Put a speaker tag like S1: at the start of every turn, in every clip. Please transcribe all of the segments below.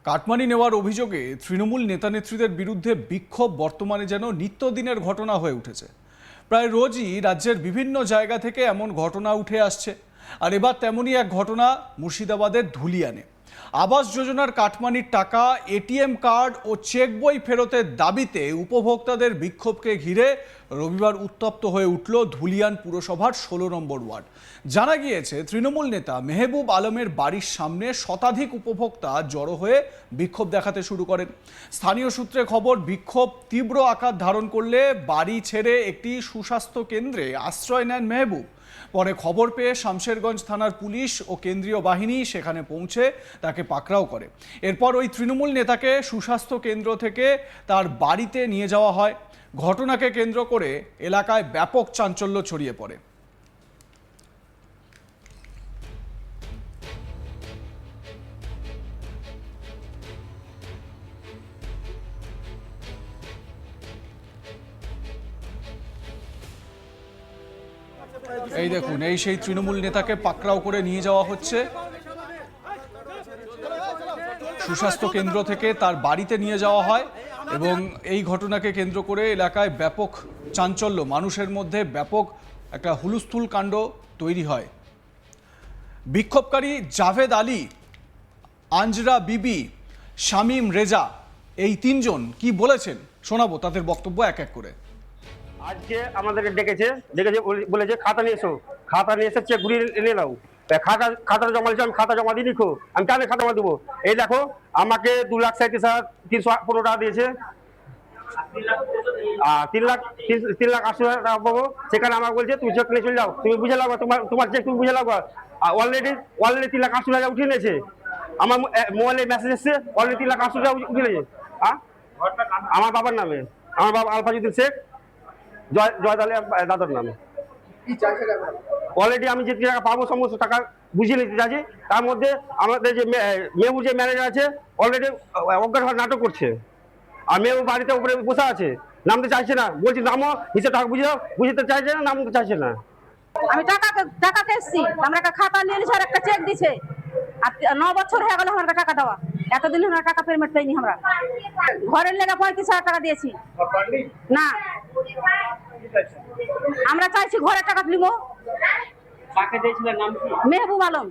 S1: Cut money নেওয়ার অভিযোগে তৃণমূল নেতানেত্রীদের বিরুদ্ধে বিক্ষোভ বর্তমানে যেন নিত্যদিনের ঘটনা হয়ে উঠেছে। প্রায় রোজই রাজ্যের বিভিন্ন জায়গা থেকে এমন ঘটনা উঠে আসছে। আর এবার তেমনই এক ঘটনা মুর্শিদাবাদের ধুলিয়ানে। আবাস যোজনার কাটমানির টাকা, এটিএম কার্ড ও চেক বই ফেরতের দাবিতে উপভোক্তাদের বিক্ষোভকে ঘিরে রবিবার উত্তপ্ত হয়ে উঠল ধুলিয়ান পুরসভার 16 নম্বর ওয়ার্ড। জানা গিয়েছে, তৃণমূল নেতা মেহবুব আলমের বাড়ির সামনে শতাধিক উপভোক্তা জড়ো হয়ে বিক্ষোভ দেখাতে শুরু করেন। স্থানীয় সূত্রে খবর, বিক্ষোভ তীব্র আকার ধারণ করলে বাড়ি ছেড়ে একটি সুস্বাস্থ্য কেন্দ্রে আশ্রয় নেন মেহবুব। পরে খবর পেয়ে শামশেরগঞ্জ থানার পুলিশ ও কেন্দ্রীয় বাহিনী সেখানে পৌঁছে তাকে পাকড়াও করে। এরপর ওই তৃণমূল নেতাকে সুস্বাস্থ্য কেন্দ্র থেকে তার বাড়িতে নিয়ে যাওয়া হয়। ঘটনাকে কেন্দ্র করে এলাকায় ব্যাপক চাঞ্চল্য ছড়িয়ে পড়ে। এই দেখুন, এই সেই তৃণমূল নেতাকে পাকড়াও করে নিয়ে যাওয়া হচ্ছে। সুস্বাস্থ্য কেন্দ্র থেকে তার বাড়িতে নিয়ে যাওয়া হয় এবং এই ঘটনাকে কেন্দ্র করে এলাকায় ব্যাপক চাঞ্চল্য, মানুষের মধ্যে ব্যাপক একটা হুলস্থুল কাণ্ড তৈরি হয়। বিক্ষোভকারী জাভেদ আলী, আঞ্জরা বিবি, শামীম রেজা, এই তিনজন কি বলেছেন শোনাবো তাদের বক্তব্য এক এক করে।
S2: আজকে আমাদেরকে ডেকেছে বলেছে খাতা নিয়ে এসো, খাতা নিয়ে এসে চেক ঘুরিয়ে এনে নাও। খাতা জমা দিয়েছে, আমি খাতা জমা দিয়ে লিখো, আমি কেন খাতা জমা দেবো? এই দেখো, আমাকে 2,37,315 টাকা দিয়েছে, 3,80,000 টাকা পাবো। সেখানে আমাকে বলছে তুমি চেক নিয়ে চলে যাও, তুমি বুঝে লাগো, তোমার চেক তুমি বুঝে লাগো। অলরেডি 3,80,000 উঠিয়ে নিয়েছে। আমার মোবাইলে মেসেজ এসছে, অলরেডি 3,80,000 উঠিয়ে নিয়েছে। আমার বাবার নামে, আমার বাবা আলফাজুদ্দিন শেখ, জয়দালে দাদার নামে। অলরেডি আমি যে টাকা পাবো সমস্ত টাকা বুঝিয়ে নিতে চাইছি। তার মধ্যে আমাদের যে মেহবুব যে ম্যানেজার আছে, অলরেডি অজ্ঞান হওয়ার নাটক করছে। আর মেহবুব বাড়িতে উপরে বসে আছে, নামতে চাইছে না। বলছি নামো, হিসেবে টাকা বুঝে দাও, বুঝতে চাইছে না, নামতে চাইছে না।
S3: আমি টাকা এসছি, আমরা একটা খাতা নিয়ে নিয়েছি আর একটা চেক দিছে। আর 9 বছর হয়ে গেল আমার টাকা দেওয়া, এতদিন আমরা টাকা পেমেন্ট পাইনি। আমরা ঘরের লেগে 35,000 টাকা দিয়েছি না। আমরা চাইছি ঘরের টাকা তুলিব। মেহবুব আলম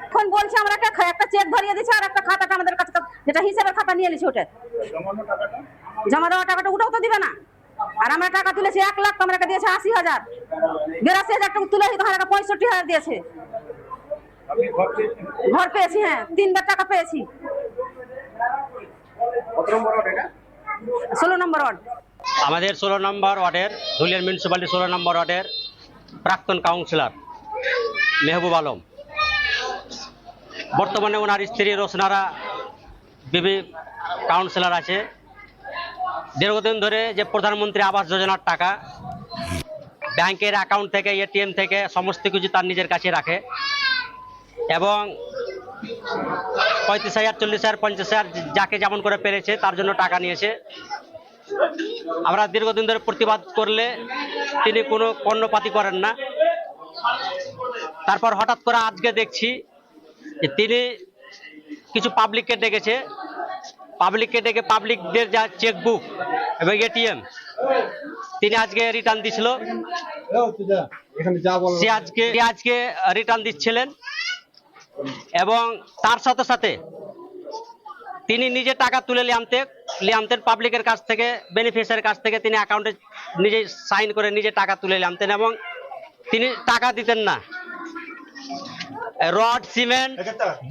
S3: এখন বলছে আমরা একটা চেক ধরিয়ে দিচ্ছে আর একটা খাতাটা আমাদের কাছে, যেটা হিসেবের খাতা নিয়ে নিচ্ছে, ওটা জমা দেওয়া টাকাটা ওটাও তো দিবে না। আর আমরা টাকা তুলেছি 1 লাখ, আমরা দিয়েছে 80,000, 82,000 টাকা তুলে 65,000 দিয়েছে। ঘর পেয়েছি, হ্যাঁ 3বার টাকা পেয়েছি। 16 নম্বর ওয়ার্ড।
S4: আমাদের 16 নম্বর ওয়ার্ডের, ধুলিয়ান মিউনিসিপ্যালিটি 16 নম্বর ওয়ার্ডের প্রাক্তন কাউন্সিলর মেহবুব আলম। বর্তমানে ওনার স্ত্রী রোশনারা বিবি কাউন্সিলর আছে। দীর্ঘদিন ধরে যে প্রধানমন্ত্রী আবাস যোজনার টাকা ব্যাংকের অ্যাকাউন্ট থেকে, এটিএম থেকে সমস্ত কিছু তার নিজের কাছে রাখে এবং 35,000, 40,000, 50,000 যাকে যেমন করে পেরেছে তার জন্য টাকা নিয়েছে। আমরা দীর্ঘদিন ধরে প্রতিবাদ করলে তিনি কোনো কর্ণপাতই করেন না। তারপর হঠাৎ করে আজকে দেখছি যে তিনি কিছু পাবলিককে ডেকেছে, পাবলিককে ডেকে পাবলিকদের যা চেকবুক এবং এটিএম তিনি আজকে রিটার্ন দিছিল। সে আজকে রিটার্ন দিচ্ছিলেন এবং তার সাথে সাথে তিনি নিজে টাকা তুলে লিয়ামতেন পাবলিকের কাছ থেকে, বেনিফিশিয়ারির কাছ থেকে। তিনি অ্যাকাউন্টে নিজে সাইন করে নিজে টাকা তুলে লিয়ামতেন এবং তিনি টাকা দিতেন না। রড, সিমেন্ট,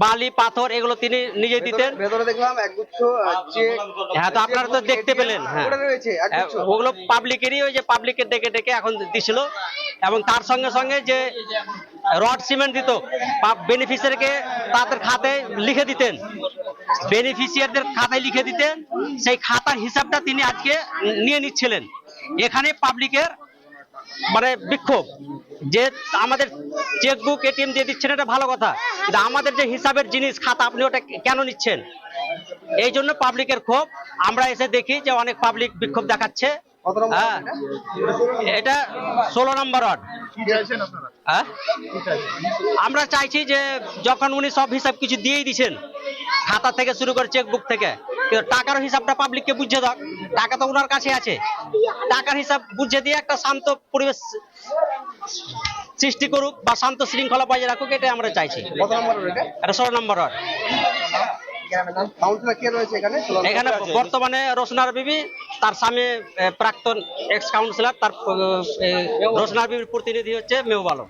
S4: বালি, পাথর এগুলো তিনি নিজে দিতেন। হ্যাঁ, তো আপনারা তো দেখতে পেলেন। হ্যাঁ, ওগুলো পাবলিকেরই, ওই যে পাবলিকের ডেকে ডেকে এখন দিছিল। এবং তার সঙ্গে সঙ্গে যে রড সিমেন্ট দিত বেনিফিশিয়ারিকে তাদের খাতায় লিখে দিতেন, বেনিফিশিয়ারদের খাতায় লিখে দিতেন। সেই খাতার হিসাবটা তিনি আজকে নিয়ে নিচ্ছিলেন। এখানে পাবলিকের মানে বিক্ষোভ যে আমাদের চেকবুক, এটিএম দিয়ে দিচ্ছেন, এটা ভালো কথা, কিন্তু আমাদের যে হিসাবের জিনিস খাতা আপনি ওটা কেন নিচ্ছেন? এই জন্য পাবলিকের ক্ষোভ। আমরা এসে দেখি যে অনেক পাবলিক বিক্ষোভ দেখাচ্ছে। হ্যাঁ, এটা 16 নম্বর ওয়ার্ড। আমরা চাইছি যে যখন উনি সব হিসাব কিছু দিয়েই দিচ্ছেন, খাতা থেকে শুরু করে চেকবুক থেকে, কিন্তু টাকার হিসাবটা পাবলিককে বুঝিয়ে দাও। টাকা তো ওনার কাছে আছে, টাকার হিসাব বুঝিয়ে দিয়ে একটা শান্ত পরিবেশ সৃষ্টি করুক বা শান্ত শৃঙ্খলা বজায় রাখুক, এটাই আমরা চাইছি। এটা 16 নম্বর ওয়ার্ড। এখানে বর্তমানে রোশনার বিবি, তার স্বামী প্রাক্তন এক্স কাউন্সিলর, তার রোশনার বিবির প্রতিনিধি হচ্ছে মেহবুব আলম।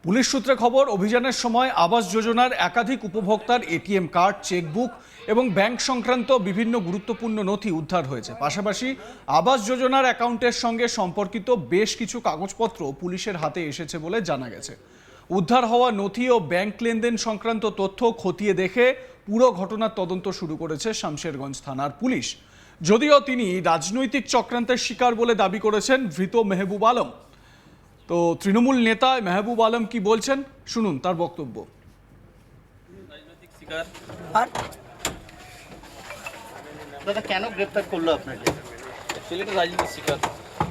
S1: পুলিশ সূত্রে খবর, অভিযানের সময় আবাস যোজনার একাধিক উপভোক্তার এটিএম কার্ড, চেকবুক এবং ব্যাংক সংক্রান্ত বিভিন্ন গুরুত্বপূর্ণ নথি উদ্ধার হয়েছে। পাশাপাশি আবাস যোজনার অ্যাকাউন্টের সঙ্গে সম্পর্কিত বেশ কিছু কাগজপত্র পুলিশের হাতে এসেছে বলে জানা গেছে। উদ্ধার হওয়া নথি ও ব্যাংক লেনদেন সংক্রান্ত তথ্য খতিয়ে দেখে পুরো ঘটনার তদন্ত শুরু করেছে শামশেরগঞ্জ থানার পুলিশ। যদিও তিনি রাজনৈতিক চক্রান্তের শিকার বলে দাবি করেছেন ধৃত মেহবুব আলম। তো তৃণমূল নেতা মেহবুব আলম কি বলছেন, শুনুন তার বক্তব্য।
S5: দাদা, কেন গ্রেফতার করলো আপনাকে?
S6: এটা রাজনীতির শিকার।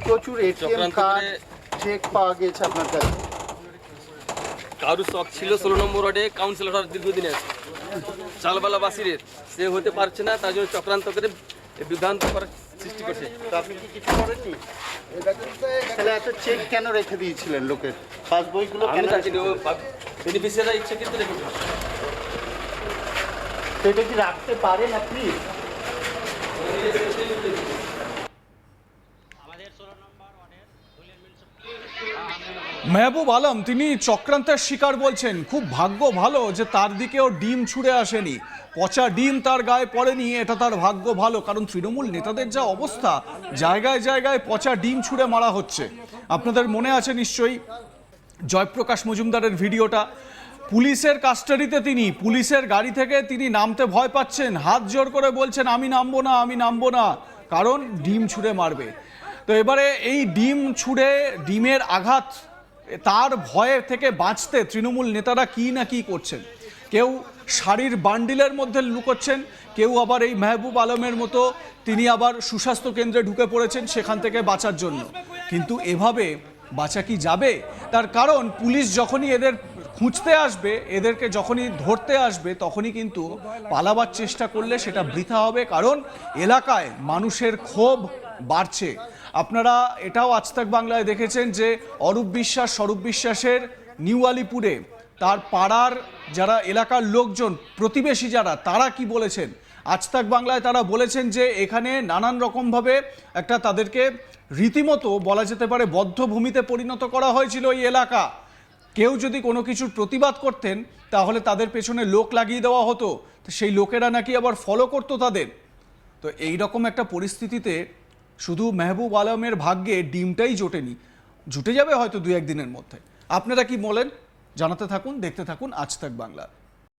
S5: প্রচুর এটিএম কার্ড, চেক পাওয়া গেছে আপনার কাছে।
S6: কারুর শখ ছিল 16 নম্বর ওয়ার্ডে কাউন্সিলর হওয়ার দীর্ঘদিনের, চালবালা বাসিরের, সে হতে পারছে না, তার জন্য চক্রান্ত করে বিভ্রান্ত করার সৃষ্টি করছে।
S5: তো আপনি কি কিছু করেননি? তাহলে এত চেক কেন রেখে দিয়েছিলেন লোকের? পাসবইগুলো
S6: আমি
S5: কেন
S6: জানি বেনিফিশিয়ারি ইচ্ছা কিন্তু রেখেছে।
S5: এটা কি রাখতে পারেন আপনি?
S1: মেহবুব আলম তিনি চক্রান্তের শিকার বলছেন। খুব ভাগ্য ভালো যে তার দিকেও ডিম ছুঁড়ে আসেনি, পচা ডিম তার গায়ে পড়েনি, এটা তার ভাগ্য ভালো। কারণ তৃণমূল নেতাদের যা অবস্থা, জায়গায় জায়গায় পচা ডিম ছুঁড়ে মারা হচ্ছে। আপনাদের মনে আছে নিশ্চয়ই জয়প্রকাশ মজুমদারের ভিডিওটা। পুলিশের কাস্টাডিতে তিনি, পুলিশের গাড়ি থেকে তিনি নামতে ভয় পাচ্ছেন, হাত জোর করে বলছেন আমি নামবো না, আমি নামবো না, কারণ ডিম ছুঁড়ে মারবে। তো এবারে এই ডিম ছুঁড়ে, ডিমের আঘাত, তার ভয়ে থেকে বাঁচতে তৃণমূল নেতারা কি না কি করছেন। কেউ শাড়ির বান্ডিলের মধ্যে লুকোচ্ছেন, কেউ আবার এই মেহবুব আলমের মতো তিনি আবার সুস্বাস্থ্য কেন্দ্রে ঢুকে পড়েছেন সেখান থেকে বাঁচার জন্য। কিন্তু এভাবে বাঁচা কি যাবে? তার কারণ পুলিশ যখনই এদের খুঁজতে আসবে, এদেরকে যখনই ধরতে আসবে, তখনই কিন্তু পালাবার চেষ্টা করলে সেটা বৃথা হবে। কারণ এলাকায় মানুষের ক্ষোভ বাড়ছে। আপনারা এটাও আজ তাক বাংলায় দেখেছেন যে অরূপ বিশ্বাস, স্বরূপ বিশ্বাসের নিউ আলিপুরে তার পাড়ার যারা এলাকার লোকজন, প্রতিবেশী যারা, তারা কি বলেছেন। আজ তাক বাংলায় তারা বলেছেন যে এখানে নানান রকমভাবে একটা তাদেরকে রীতিমতো বলা যেতে পারে বদ্ধভূমিতে পরিণত করা হয়েছিল এই এলাকা। কেউ যদি কোনো কিছুর প্রতিবাদ করতেন তাহলে তাদের পেছনে লোক লাগিয়ে দেওয়া হতো, তো সেই লোকেরা নাকি আবার ফলো করতো তাদের। তো এই রকম একটা পরিস্থিতিতে শুধু মেহবুব আলমের ভাগ্যে ডিমটাই জোটেনি, জুটে যাবে হয়তো 2-1 দিনের মধ্যে। আপনারা কি বলেন জানাতে থাকুন, দেখতে থাকুন আজ তাক বাংলা।